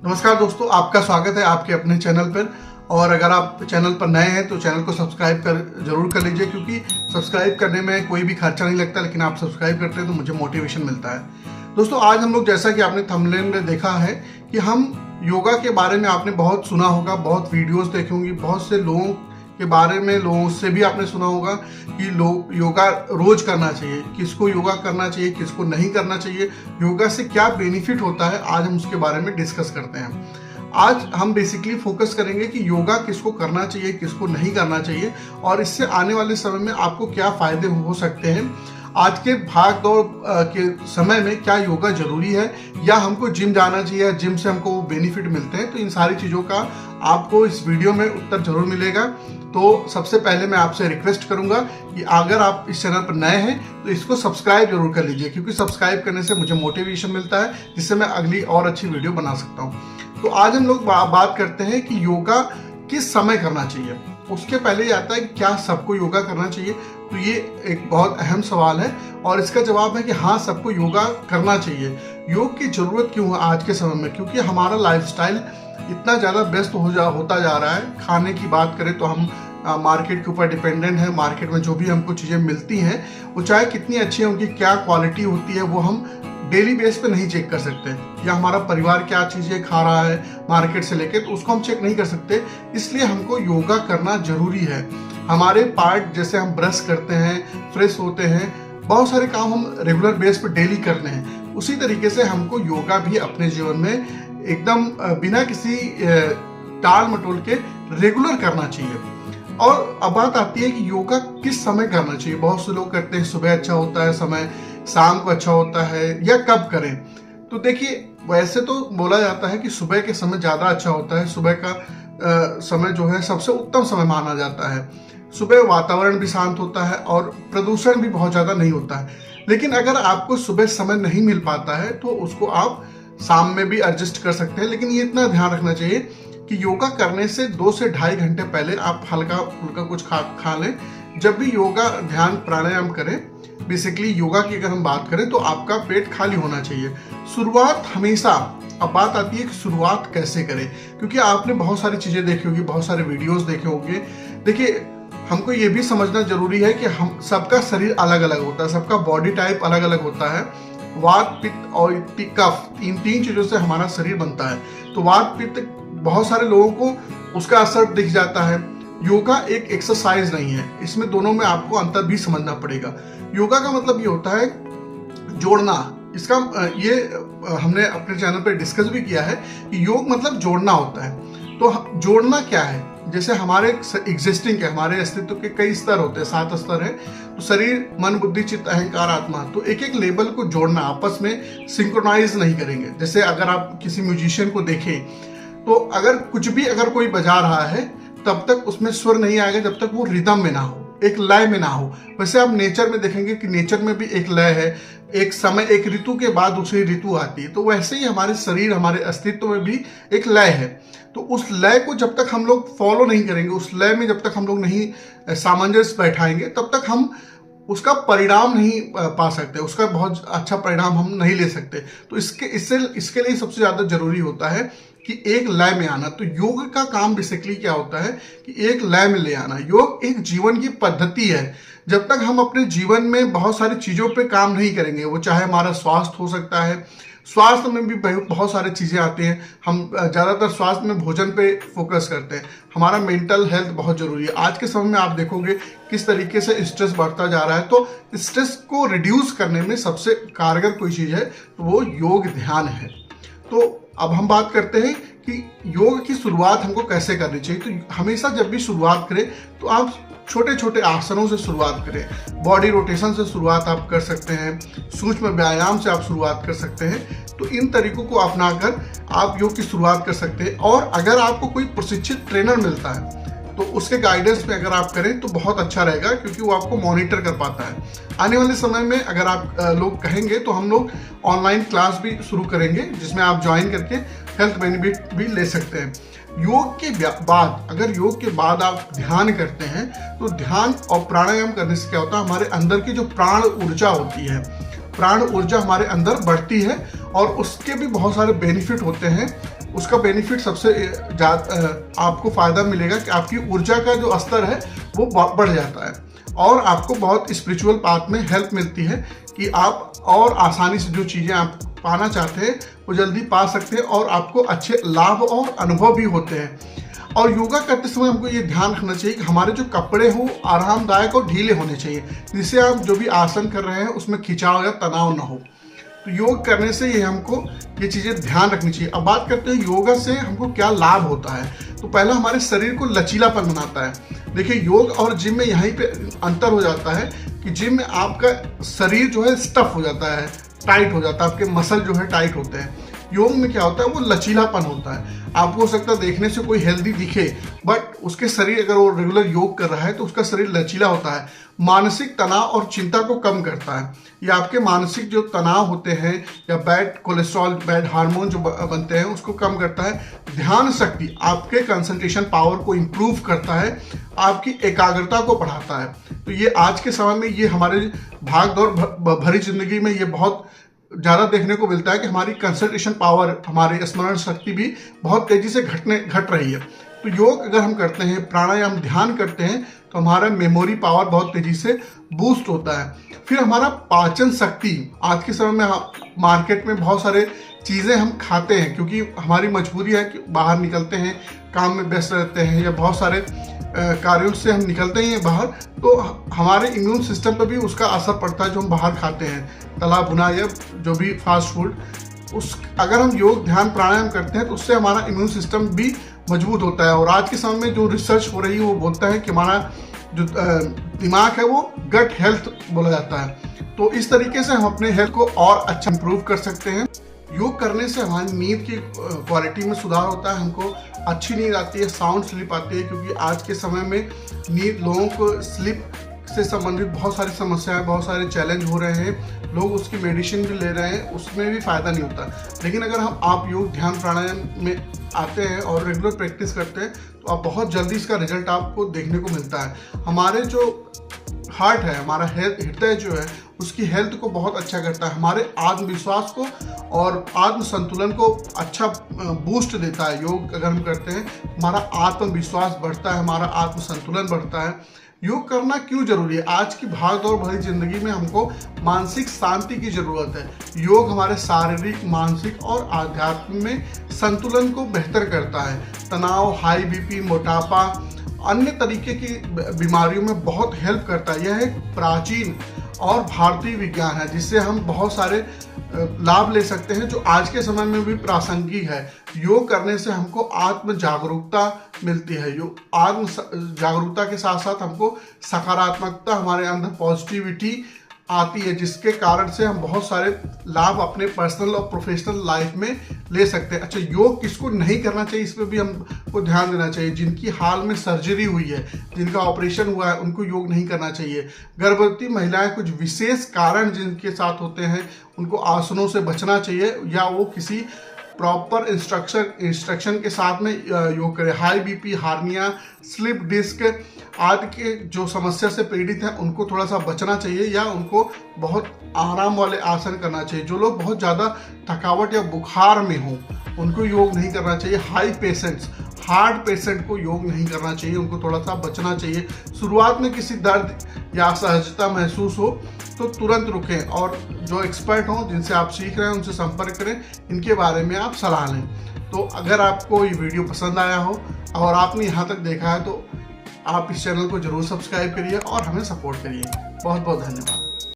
नमस्कार दोस्तों, आपका स्वागत है आपके अपने चैनल पर। और अगर आप चैनल पर नए हैं तो चैनल को सब्सक्राइब जरूर कर लीजिए, क्योंकि सब्सक्राइब करने में कोई भी खर्चा नहीं लगता, लेकिन आप सब्सक्राइब करते हैं तो मुझे मोटिवेशन मिलता है। दोस्तों, आज हम लोग, जैसा कि आपने थंबनेल में देखा है, कि हम योगा के बारे में आपने बहुत सुना होगा, बहुत वीडियोस देखे होंगी, बहुत से लोगों के बारे में, लोगों से भी आपने सुना होगा कि लोग योगा रोज करना चाहिए, किसको योगा करना चाहिए, किसको नहीं करना चाहिए, योगा से क्या बेनिफिट होता है। आज हम उसके बारे में डिस्कस करते हैं। आज हम बेसिकली फोकस करेंगे कि योगा किसको करना चाहिए, किसको नहीं करना चाहिए, और इससे आने वाले समय में आपको क्या फायदे हो सकते हैं। आज के भाग दौड़ के समय में क्या योगा जरूरी है, या हमको जिम जाना चाहिए, या जिम से हमको बेनिफिट मिलते हैं। तो इन सारी चीज़ों का आपको इस वीडियो में उत्तर जरूर मिलेगा। तो सबसे पहले मैं आपसे रिक्वेस्ट करूंगा कि अगर आप इस चैनल पर नए हैं तो इसको सब्सक्राइब जरूर कर लीजिए, क्योंकि सब्सक्राइब करने से मुझे मोटिवेशन मिलता है, जिससे मैं अगली और अच्छी वीडियो बना सकता हूं। तो आज हम लोग बात करते हैं कि योगा किस समय करना चाहिए। उसके पहले ये आता है कि क्या सबको योगा करना चाहिए। तो ये एक बहुत अहम सवाल है, और इसका जवाब है कि हाँ, सबको योगा करना चाहिए। योग की जरूरत क्यों है आज के समय में? क्योंकि हमारा लाइफस्टाइल इतना ज़्यादा व्यस्त होता जा रहा है। खाने की बात करें तो हम मार्केट के ऊपर डिपेंडेंट है। मार्केट में जो भी हमको चीज़ें मिलती हैं, वो चाहे कितनी अच्छी है, उनकी क्या क्वालिटी होती है, वो हम डेली बेस पे नहीं चेक कर सकते। या हमारा परिवार क्या चीज़ें खा रहा है मार्केट से लेके, तो उसको हम चेक नहीं कर सकते। इसलिए हमको योगा करना जरूरी है। हमारे पार्ट, जैसे हम ब्रश करते हैं, फ्रेश होते हैं, बहुत सारे काम हम रेगुलर बेस पे डेली करते हैं, उसी तरीके से हमको योगा भी अपने जीवन में एकदम बिना किसी टाल मटोल के रेगुलर करना चाहिए। और अब बात आती है कि योगा किस समय करना चाहिए। बहुत से लोग कहते हैं सुबह अच्छा होता है समय, शाम को अच्छा होता है, या कब करें। तो देखिए, वैसे तो बोला जाता है कि सुबह के समय ज़्यादा अच्छा होता है। सुबह का समय जो है सबसे उत्तम समय माना जाता है। सुबह वातावरण भी शांत होता है और प्रदूषण भी बहुत ज़्यादा नहीं होता है। लेकिन अगर आपको सुबह समय नहीं मिल पाता है तो उसको आप शाम में भी एडजस्ट कर सकते हैं। लेकिन ये इतना ध्यान रखना चाहिए कि योगा करने से 2 से ढाई घंटे पहले आप हल्का फुल्का कुछ खा लें। जब भी योगा ध्यान प्राणायाम करें, बेसिकली योगा की अगर हम बात करें, तो आपका पेट खाली होना चाहिए। शुरुआत हमेशा, अब बात आती है कि शुरुआत कैसे करें, क्योंकि आपने बहुत सारी चीज़ें देखी होगी, बहुत सारे वीडियोस देखे होंगे। देखिए, हमको ये भी समझना जरूरी है कि हम सबका शरीर अलग अलग होता है, सबका बॉडी टाइप अलग अलग होता है। वात, पित्त और कफ, तीन चीज़ों से हमारा शरीर बनता है। तो वात, पित्त, बहुत सारे लोगों को उसका असर दिख जाता है। योगा एक एक्सरसाइज नहीं है, इसमें दोनों में आपको अंतर भी समझना पड़ेगा। योगा का मतलब ये होता है जोड़ना। इसका ये हमने अपने चैनल पर डिस्कस भी किया है कि योग मतलब जोड़ना होता है। तो जोड़ना क्या है? जैसे हमारे एग्जिस्टिंग के, हमारे अस्तित्व के कई स्तर होते हैं, 7 स्तर हैं। तो शरीर, मन, बुद्धि, चित्त, अहंकार, आत्मा। तो एक एक लेवल को जोड़ना, आपस में सिंक्रोनाइज नहीं करेंगे। जैसे अगर आप किसी म्यूजिशियन को देखें, तो अगर कुछ भी अगर कोई बजा रहा है, तब तक उसमें स्वर नहीं आएगा जब तक वो रिदम में ना हो, एक लय में ना हो। वैसे आप नेचर में देखेंगे कि नेचर में भी एक लय है, एक समय, एक ऋतु के बाद दूसरी ऋतु आती है। तो वैसे ही हमारे शरीर, हमारे अस्तित्व में भी एक लय है। तो उस लय को जब तक हम लोग फॉलो नहीं करेंगे, उस लय में जब तक हम लोग नहीं सामंजस्य बैठाएंगे, तब तक हम उसका परिणाम नहीं पा सकते, उसका बहुत अच्छा परिणाम हम नहीं ले सकते। तो इसके लिए सबसे ज़्यादा जरूरी होता है कि एक लय में आना। तो योग का काम बेसिकली क्या होता है कि एक लय में ले आना। योग एक जीवन की पद्धति है। जब तक हम अपने जीवन में बहुत सारी चीज़ों पे काम नहीं करेंगे, वो चाहे हमारा स्वास्थ्य हो सकता है, स्वास्थ्य में भी बहुत सारी चीज़ें आती हैं। हम ज़्यादातर स्वास्थ्य में भोजन पे फोकस करते हैं। हमारा मेंटल हेल्थ बहुत ज़रूरी है। आज के समय में आप देखोगे किस तरीके से स्ट्रेस बढ़ता जा रहा है। तो स्ट्रेस को रिड्यूस करने में सबसे कारगर कोई चीज़ है तो वो योग ध्यान है। तो अब हम बात करते हैं कि योग की शुरुआत हमको कैसे करनी चाहिए। तो हमेशा जब भी शुरुआत करें तो आप छोटे छोटे आसनों से शुरुआत करें। बॉडी रोटेशन से शुरुआत आप कर सकते हैं, सूक्ष्म व्यायाम से आप शुरुआत कर सकते हैं। तो इन तरीकों को अपनाकर आप योग की शुरुआत कर सकते हैं। और अगर आपको कोई प्रशिक्षित ट्रेनर मिलता है तो उसके गाइडेंस में अगर आप करें तो बहुत अच्छा रहेगा, क्योंकि वो आपको मॉनिटर कर पाता है। आने वाले समय में अगर आप लोग कहेंगे तो हम लोग ऑनलाइन क्लास भी शुरू करेंगे, जिसमें आप ज्वाइन करके हेल्थ बेनिफिट भी ले सकते हैं। योग के बाद, अगर योग के बाद आप ध्यान करते हैं तो ध्यान और प्राणायाम करने से क्या होता है, हमारे अंदर की जो प्राण ऊर्जा होती है, प्राण ऊर्जा हमारे अंदर बढ़ती है और उसके भी बहुत सारे बेनिफिट होते हैं। उसका बेनिफिट सबसे ज़्यादा आपको फ़ायदा मिलेगा कि आपकी ऊर्जा का जो स्तर है वो बढ़ जाता है और आपको बहुत स्पिरिचुअल पाथ में हेल्प मिलती है कि आप और आसानी से जो चीज़ें आप पाना चाहते हैं वो जल्दी पा सकते हैं और आपको अच्छे लाभ और अनुभव भी होते हैं। और योगा करते समय हमको ये ध्यान रखना चाहिए कि हमारे जो कपड़े हो आरामदायक और ढीले होने चाहिए, जिससे आप जो भी आसन कर रहे हैं उसमें खिंचाव या तनाव ना हो। तो योग करने से ये हमको ये चीज़ें ध्यान रखनी चाहिए। अब बात करते हैं योगा से हमको क्या लाभ होता है। तो पहला हमारे शरीर को लचीलापन बनाता है। देखिए योग और जिम में यहीं पे अंतर हो जाता है कि जिम में आपका शरीर जो है स्टफ हो जाता है, टाइट हो जाता है, आपके मसल जो है टाइट होते हैं। योग में क्या होता है वो लचीलापन होता है। आपको हो सकता है देखने से कोई हेल्दी दिखे बट उसके शरीर अगर वो रेगुलर योग कर रहा है तो उसका शरीर लचीला होता है, मानसिक तनाव और चिंता को कम करता है। या आपके मानसिक जो तनाव होते हैं या बैड कोलेस्ट्रॉल, बैड हार्मोन जो बनते हैं उसको कम करता है। ध्यान शक्ति, आपके कंसंट्रेशन पावर को इम्प्रूव करता है, आपकी एकाग्रता को बढ़ाता है। तो ये आज के समय में ये हमारे भाग दौड़ भरी जिंदगी में ये बहुत ज़्यादा देखने को मिलता है कि हमारी कंसंट्रेशन पावर, हमारी स्मरण शक्ति भी बहुत तेज़ी से घट रही है। तो योग अगर हम करते हैं, प्राणायाम, ध्यान करते हैं तो हमारा मेमोरी पावर बहुत तेज़ी से बूस्ट होता है। फिर हमारा पाचन शक्ति, आज के समय में मार्केट में बहुत सारे चीज़ें हम खाते हैं क्योंकि हमारी मजबूरी है कि बाहर निकलते हैं, काम में व्यस्त रहते हैं या बहुत सारे कार्यों से हम निकलते हैं बाहर, तो हमारे इम्यून सिस्टम पर भी उसका असर पड़ता है जो हम बाहर खाते हैं, तला भुना या जो भी फास्ट फूड। अगर हम योग, ध्यान, प्राणायाम करते हैं तो उससे हमारा इम्यून सिस्टम भी मजबूत होता है। और आज के समय में जो रिसर्च हो रही है वो बोलता है कि हमारा जो दिमाग है वो गट हेल्थ बोला जाता है। तो इस तरीके से हम अपने हेल्थ को और अच्छा इंप्रूव कर सकते हैं। योग करने से हमारी नींद की क्वालिटी में सुधार होता है, हमको अच्छी नींद आती है, साउंड स्लीप आती है। क्योंकि आज के समय में नींद, लोगों को स्लीप से संबंधित बहुत सारी समस्याएं, बहुत सारे चैलेंज हो रहे हैं, लोग उसकी मेडिसिन भी ले रहे हैं, उसमें भी फ़ायदा नहीं होता। लेकिन अगर आप योग, ध्यान, प्राणायाम में आते हैं और रेगुलर प्रैक्टिस करते हैं तो आप बहुत जल्दी इसका रिजल्ट आपको देखने को मिलता है। हमारे जो हार्ट है, हमारा हृदय जो है उसकी हेल्थ को बहुत अच्छा करता है, हमारे आत्मविश्वास को और आत्म संतुलन को अच्छा बूस्ट देता है। योग अगर हम करते हैं हमारा आत्मविश्वास बढ़ता है, हमारा आत्म संतुलन बढ़ता है। योग करना क्यों जरूरी है? आज की भागदौड़ भरी जिंदगी में हमको मानसिक शांति की जरूरत है। योग हमारे शारीरिक, मानसिक और आध्यात्म में संतुलन को बेहतर करता है। तनाव, हाई बीपी, मोटापा, अन्य तरीके की बीमारियों में बहुत हेल्प करता है। यह एक प्राचीन और भारतीय विज्ञान है जिससे हम बहुत सारे लाभ ले सकते हैं जो आज के समय में भी प्रासंगिक है। योग करने से हमको आत्म जागरूकता मिलती है। योग आत्म जागरूकता के साथ साथ हमको सकारात्मकता, हमारे अंदर पॉजिटिविटी आती है, जिसके कारण से हम बहुत सारे लाभ अपने पर्सनल और प्रोफेशनल लाइफ में ले सकते हैं। अच्छा, योग किसको नहीं करना चाहिए इस पर भी हमको ध्यान देना चाहिए। जिनकी हाल में सर्जरी हुई है, जिनका ऑपरेशन हुआ है, उनको योग नहीं करना चाहिए। गर्भवती महिलाएं, कुछ विशेष कारण जिनके साथ होते हैं, उनको आसनों से बचना चाहिए या वो किसी प्रॉपर इंस्ट्रक्शन के साथ में योग करें। High BP, hernia, slip disc आदि के जो समस्या से पीड़ित हैं उनको थोड़ा सा बचना चाहिए या उनको बहुत आराम वाले आसन करना चाहिए। जो लोग बहुत ज़्यादा थकावट या बुखार में हों उनको योग नहीं करना चाहिए। हाई पेशेंट्स, हार्ट पेशेंट को योग नहीं करना चाहिए, उनको थोड़ा सा बचना चाहिए। शुरुआत में किसी दर्द या असहजता महसूस हो तो तुरंत रुकें और जो एक्सपर्ट हों, जिनसे आप सीख रहे हैं, उनसे संपर्क करें, इनके बारे में आप सलाह लें। तो अगर आपको ये वीडियो पसंद आया हो और आपने यहाँ तक देखा है तो आप इस चैनल को जरूर सब्सक्राइब करिए और हमें सपोर्ट करिए। बहुत बहुत धन्यवाद।